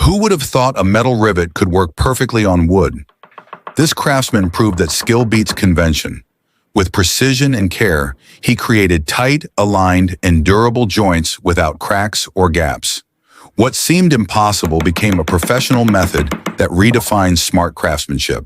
Who would have thought a metal rivet could work perfectly on wood? This craftsman proved that skill beats convention. With precision and care, he created tight, aligned, and durable joints without cracks or gaps. What seemed impossible became a professional method that redefined smart craftsmanship.